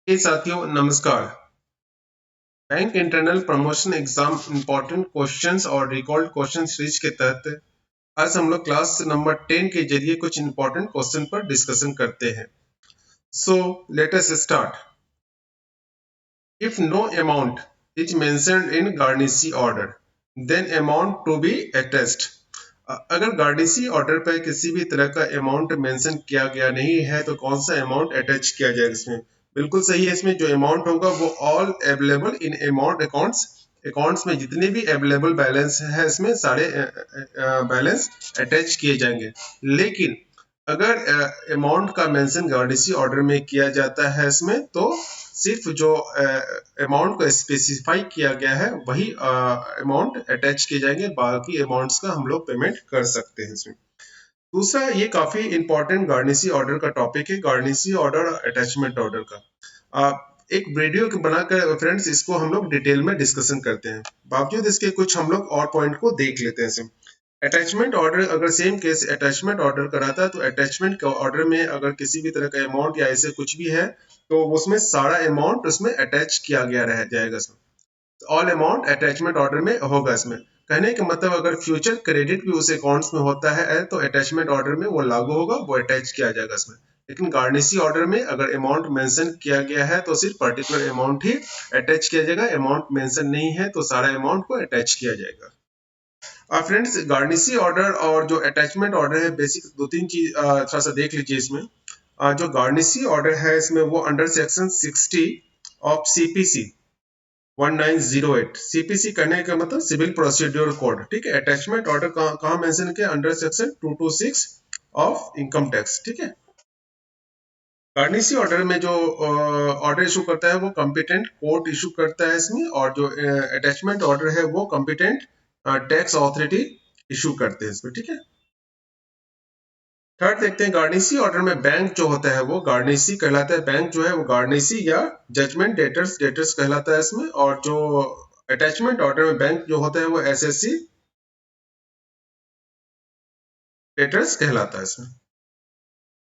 साथियों नमस्कार। Bank internal promotion exam important questions और रिकॉल्ड क्वेश्चन सीरीज के तहत आज हम लोग क्लास नंबर 10 के जरिए कुछ इंपॉर्टेंट क्वेश्चन पर डिस्कशन करते हैं। So let us start. If no amount is mentioned in garnishee order then amount to be attested. अगर गार्निशी ऑर्डर पर किसी भी तरह का अमाउंट मेंशन किया गया नहीं है तो कौन सा अमाउंट अटैच किया जाएगा इसमें? बिल्कुल सही है। इसमें जो अमाउंट होगा वो all available in amount accounts, accounts में जितने भी अवेलेबल बैलेंस है इसमें सारे बैलेंस अटैच किए जाएंगे। लेकिन अगर अमाउंट का मेंशन गार्निशी ऑर्डर में किया जाता है इसमें तो सिर्फ जो अमाउंट को स्पेसिफाई किया गया है वही अमाउंट अटैच किए जाएंगे, बाकी अमाउंट्स का हम लोग पेमेंट कर सकते हैं इसमें। दूसरा, ये काफी इंपॉर्टेंट गार्निशी ऑर्डर का टॉपिक है, गार्निशी ऑर्डर और अटैचमेंट ऑर्डर का। एक वीडियो बनाकर फ्रेंड्स इसको हम लोग डिटेल में डिस्कशन करते हैं। बावजूद इसके कुछ हम लोग और पॉइंट को देख लेते हैं इसमें। अटैचमेंट ऑर्डर, अगर सेम केस अटैचमेंट ऑर्डर कराता है तो अटैचमेंट ऑर्डर में अगर किसी भी तरह का अमाउंट या ऐसे कुछ भी है तो उसमें सारा अमाउंट उसमें अटैच किया गया रह जाएगा इसमें। ऑल अमाउंट अटैचमेंट ऑर्डर में होगा इसमें। कहने का मतलब अगर फ्यूचर क्रेडिट भी उस अकाउंट्स में होता है तो अटैचमेंट ऑर्डर में वो लागू होगा, वो अटैच किया जाएगा इसमें। लेकिन गार्निशी ऑर्डर में अगर अमाउंट मेंशन किया गया है तो सिर्फ पर्टिकुलर अमाउंट ही अटैच किया जाएगा, अमाउंट मेंशन नहीं है तो सारा अमाउंट को अटैच किया जाएगा। फ्रेंड्स, गार्निशी ऑर्डर और जो अटैचमेंट ऑर्डर है बेसिक दो तीन चीज थोड़ा सा देख लीजिए इसमें। जो गार्निशी ऑर्डर है इसमें वो under section 60 of CPC 1908, CPC करने का मतलब सिविल प्रोसीड्यूर कोड, ठीक है। अटैचमेंट ऑर्डर कहाँ मेंशन किया? Under section 226 of income tax, ठीक है। गार्निशी ऑर्डर में जो ऑर्डर इशू करता है वो कॉम्पिटेंट कोर्ट इशू करता है इसमें, और जो अटैचमेंट ऑर्डर है वो कॉम्पिटेंट टैक्स अथॉरिटी इशू करते हैं इसमें, ठीक है। थर्ड देखते हैं, गार्निशी ऑर्डर में बैंक जो होता है वो गार्निशी कहलाता है। बैंक जो है वो गार्निशी या जजमेंट डेटर्स कहलाता है इसमें। और जो अटैचमेंट ऑर्डर में बैंक जो होता है वो एसएससी डेटर्स कहलाता है इसमें।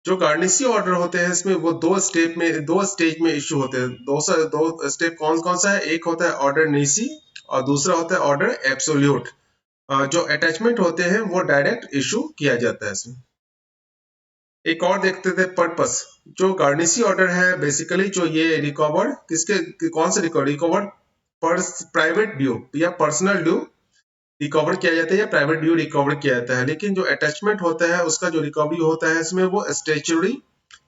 जो गार्निशी ऑर्डर होते हैं इसमें वो दो स्टेज में इशू होते हैं। दो स्टेप कौन कौन सा है? एक होता है ऑर्डर नीसी और दूसरा होता है ऑर्डर एब्सोल्यूट। जो अटैचमेंट होते हैं वो डायरेक्ट इशू किया जाता है इसमें। एक और देखते थे पर्पस। जो गार्निशी ऑर्डर है बेसिकली जो ये रिकवर किसके कौन से रिकवर प्राइवेट ड्यू या पर्सनल ड्यू रिकवर किया जाता है या प्राइवेट ड्यू रिकवर किया जाता है। लेकिन जो अटैचमेंट होता है उसका जो रिकवरी होता है इसमें वो स्टेचुरी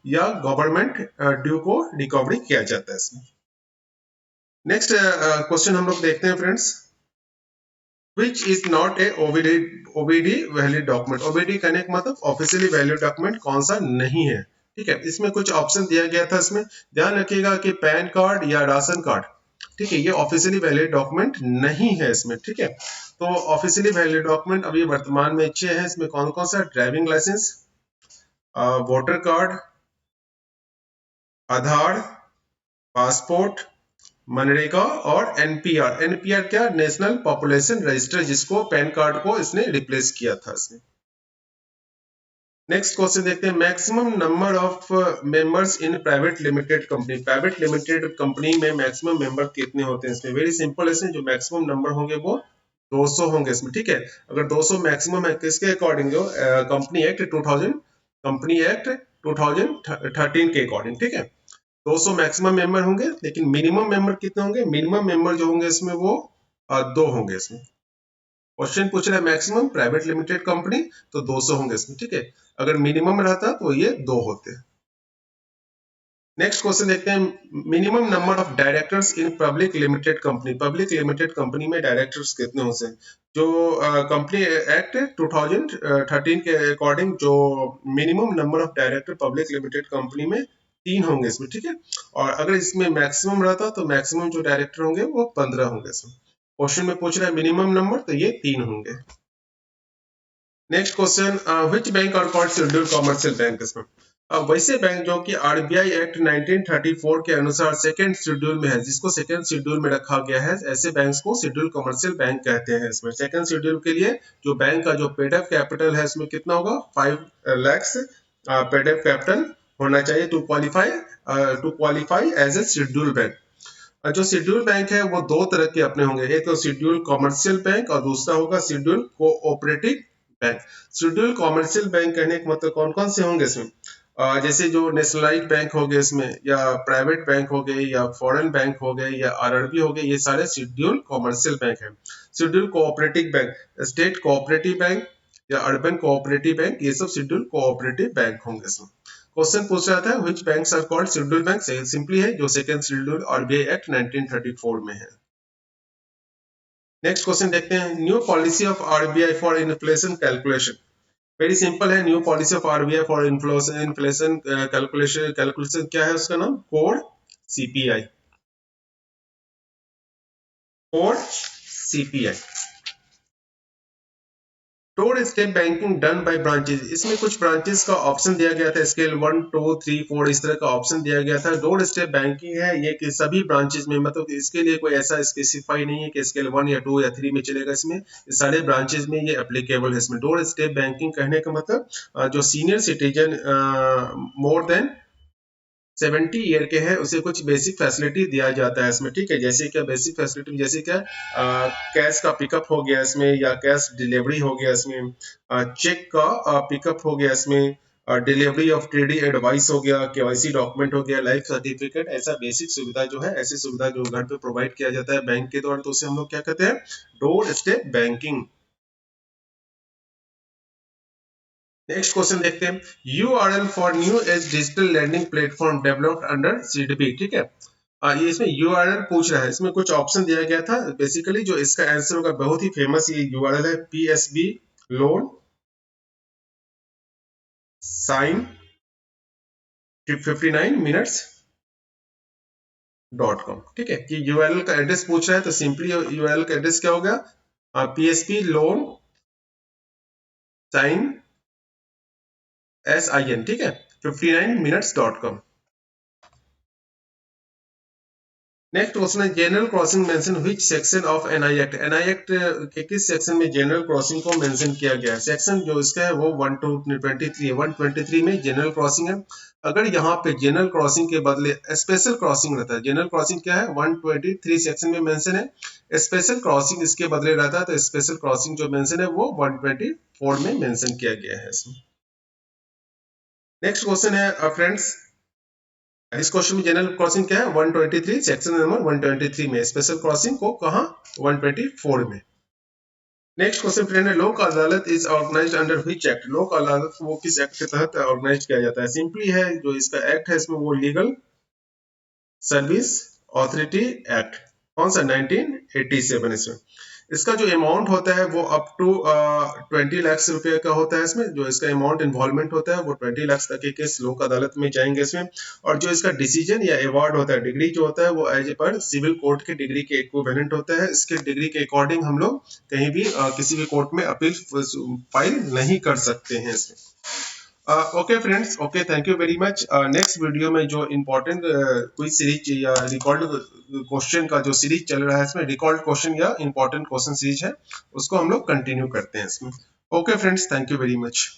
या गवर्नमेंट ड्यू को रिकवरी किया जाता है इसमें। नेक्स्ट क्वेश्चन हम लोग देखते हैं friends. Which is not a OBD valid document. OBD कहने का मतलब ऑफिशियली वैलिड डॉक्यूमेंट कौन सा नहीं है, ठीक है। इसमें कुछ ऑप्शन दिया गया था इसमें, ध्यान रखिएगा कि पैन कार्ड या राशन कार्ड, ठीक है, ये ऑफिशियली वैलिड डॉक्यूमेंट नहीं है इसमें, ठीक है। तो ऑफिशियली वैलिड डॉक्यूमेंट अभी वर्तमान में 6 है इसमें। कौन कौन सा? ड्राइविंग लाइसेंस, वोटर कार्ड, आधार, पासपोर्ट, मनरेगा और एनपीआर। एनपीआर क्या? नेशनल पॉपुलेशन रजिस्टर, जिसको पैन कार्ड को इसने रिप्लेस किया था इसमें। नेक्स्ट क्वेश्चन देखते हैं, maximum number of members in private limited company. Private limited company में मैक्सिमम मेंबर कितने होते हैं इसमें? वेरी सिंपल है, इसमें जो मैक्सिमम नंबर होंगे वो 200 होंगे इसमें, ठीक है। अगर 200 मैक्सिमम है किसके अकॉर्डिंग? जो कंपनी एक्ट 2013 के अकॉर्डिंग, ठीक है। 200 मैक्सिमम मेंबर होंगे, लेकिन मिनिमम मेंबर कितने होंगे? मिनिमम मेंबर जो होंगे इसमें वो 2 होंगे इसमें। क्वेश्चन पूछ रहा है मैक्सिमम प्राइवेट लिमिटेड कंपनी तो 200 होंगे इसमें, ठीक है। अगर मिनिमम रहता तो ये 2 होते। नेक्स्ट क्वेश्चन देखते हैं, minimum number of directors in public limited company. Public limited company में डायरेक्टर्स कितने होते हैं? जो कंपनी एक्ट 2013 के अकॉर्डिंग जो minimum number of director public limited company में 3 होंगे इसमें, ठीक है। और अगर इसमें मैक्सिमम रहता तो मैक्सिमम जो डायरेक्टर होंगे वो 15 होंगे इसमें। क्वेश्चन में पूछ रहा है मिनिमम नंबर तो ये 3 होंगे। Next question, which bank are called scheduled commercial bank? इसमें अब वैसे बैंक जो कि आरबीआई एक्ट 1934 के अनुसार सेकंड शेड्यूल में है, जिसको सेकंड शेड्यूल में रखा गया है, ऐसे बैंक्स को शेड्यूल कमर्शियल बैंक कहते हैं। इसमें सेकंड शेड्यूल के लिए जो बैंक का जो पेड अप कैपिटल है इसमें कितना होगा? 5 lakhs पेड अप कैपिटल होना चाहिए to qualify as a schedule bank. जो शेड्यूल बैंक है वो दो तरह के अपने होंगे, एक तो शेड्यूल कॉमर्शियल बैंक और दूसरा होगा schedule cooperative bank. Schedule commercial bank कहने का मतलब कौन कौन से होंगे इसमें? जैसे जो नेशनलाइज्ड बैंक हो गए इसमें, या प्राइवेट बैंक हो गए, या फॉरेन बैंक हो गए, या आरआरबी हो गए, ये सारे शेड्यूल कॉमर्शियल बैंक है। Schedule cooperative bank, state cooperative bank या अर्बन कोऑपरेटिव बैंक, ये सब शेड्यूल कोऑपरेटिव बैंक होंगे इसमें। क्वेश्चन पूछ रहा था which banks are called schedule bank, simply है जो सेकंड शेड्यूल आरबीआई एक्ट 1934 में है। नेक्स्ट क्वेश्चन देखते हैं, new policy of RBI for inflation calculation. Very simple है, new policy of RBI for inflation calculation, calculation क्या है उसका नाम? Code CPI, code CPI. Door step banking done by branches, इसमें कुछ ब्रांचेस का ऑप्शन दिया गया था, स्केल 1 2 3 4 इस तरह का ऑप्शन दिया गया था। डोर स्टेप बैंकिंग है ये कि सभी ब्रांचेस में, मतलब इसके लिए कोई ऐसा स्पेसिफाई नहीं है कि स्केल 1 या 2 या 3 में चलेगा, इसमें सारे ब्रांचेस में ये एप्लीकेबल है। इसमें डोर स्टेप बैंकिंग कहने का मतलब जो senior citizen more than 70 year के हैं उसे कुछ बेसिक फैसिलिटी दिया जाता है इसमें, ठीक है। जैसे क्या बेसिक फैसिलिटी, जैसे क्या कैश का पिकअप हो गया इसमें, या कैश डिलीवरी हो गया इसमें, चेक का पिकअप हो गया इसमें, डिलीवरी ऑफ ट्रेडिंग एडवाइस हो गया, केवाईसी डॉक्यूमेंट हो गया, लाइफ सर्टिफिकेट, ऐसा बेसिक सुविधा जो है, ऐसी सुविधा जो घर पे प्रोवाइड किया जाता है बैंक के द्वारा, तो उसे हम लोग क्या कहते हैं? Door step banking. Next question देखते हैं, URL for new age digital lending platform developed under CDP, ठीक है। ये इसमें यूआरएल पूछ रहा है, इसमें कुछ ऑप्शन दिया गया था। बेसिकली जो इसका आंसर होगा, बहुत ही फेमस ये यूआरएल है, पीएसबी लोन साइन 59minutes.com, ठीक है। कि यूआरएल का एड्रेस पूछ रहा है, तो सिंपली यूआरएल का एड्रेस क्या होगा? पीएसबी लोन साइन SIN, ठीक है, 59minutes.com। नेक्स्ट क्वेश्चन है, general crossing mention which section of NI act, NI act के किस सेक्शन में जनरल क्रॉसिंग को मेंशन किया गया है? सेक्शन जो इसका है वो 123 है, 123 में जनरल क्रॉसिंग है। अगर यहाँ पे जनरल क्रॉसिंग के बदले स्पेशल क्रॉसिंग रहता है, जनरल क्रॉसिंग क्या है? 123 सेक्शन में मेंशन है, स्पेशल क्रॉसिंग इसके बदले रहता है, तो स्पेशल क्रॉसिंग जो मेंशन है वो 124 में मेंशन किया गया है इसमें। नेक्स्ट क्वेश्चन है फ्रेंड्स, इस क्वेश्चन में जनरल क्रॉसिंग क्या है? 123 सेक्शन नंबर 123 में, स्पेशल क्रॉसिंग को कहा? 124 में। नेक्स्ट क्वेश्चन फ्रेंड है, Lok Adalat is organized under which act, Lok Adalat वो किस एक्ट के तहत ऑर्गेनाइज किया जाता है? सिंपली है, जो इसका एक्ट है इसमें वो लीगल सर्विस अथॉरिटी एक्ट, कौन सा? 1987 इसमें। इसका जो अमाउंट होता है वो अप टू 20 लाख रुपए का होता है इसमें, जो इसका अमाउंट इन्वॉल्वमेंट होता है वो 20 लाख तक के केस लोक अदालत में जाएंगे इसमें। और जो इसका डिसीजन या अवार्ड होता है, डिग्री जो होता है वो एज पर सिविल कोर्ट के डिग्री के इक्विवेलेंट होता है। इसके डिग्री के अकॉर्डिंग हम लोग कहीं भी किसी भी कोर्ट में अपील फाइल नहीं कर सकते हैं इसमें। Okay friends, okay, thank you very much. Next video में जो इम्पोर्टेंट क्विज सीरीज या रिकॉर्ड क्वेश्चन का जो सीरीज चल रहा है इसमें, रिकॉर्ड क्वेश्चन या इम्पोर्टेंट क्वेश्चन सीरीज है, उसको हम लोग कंटिन्यू करते हैं इसमें। Okay friends, thank you very much.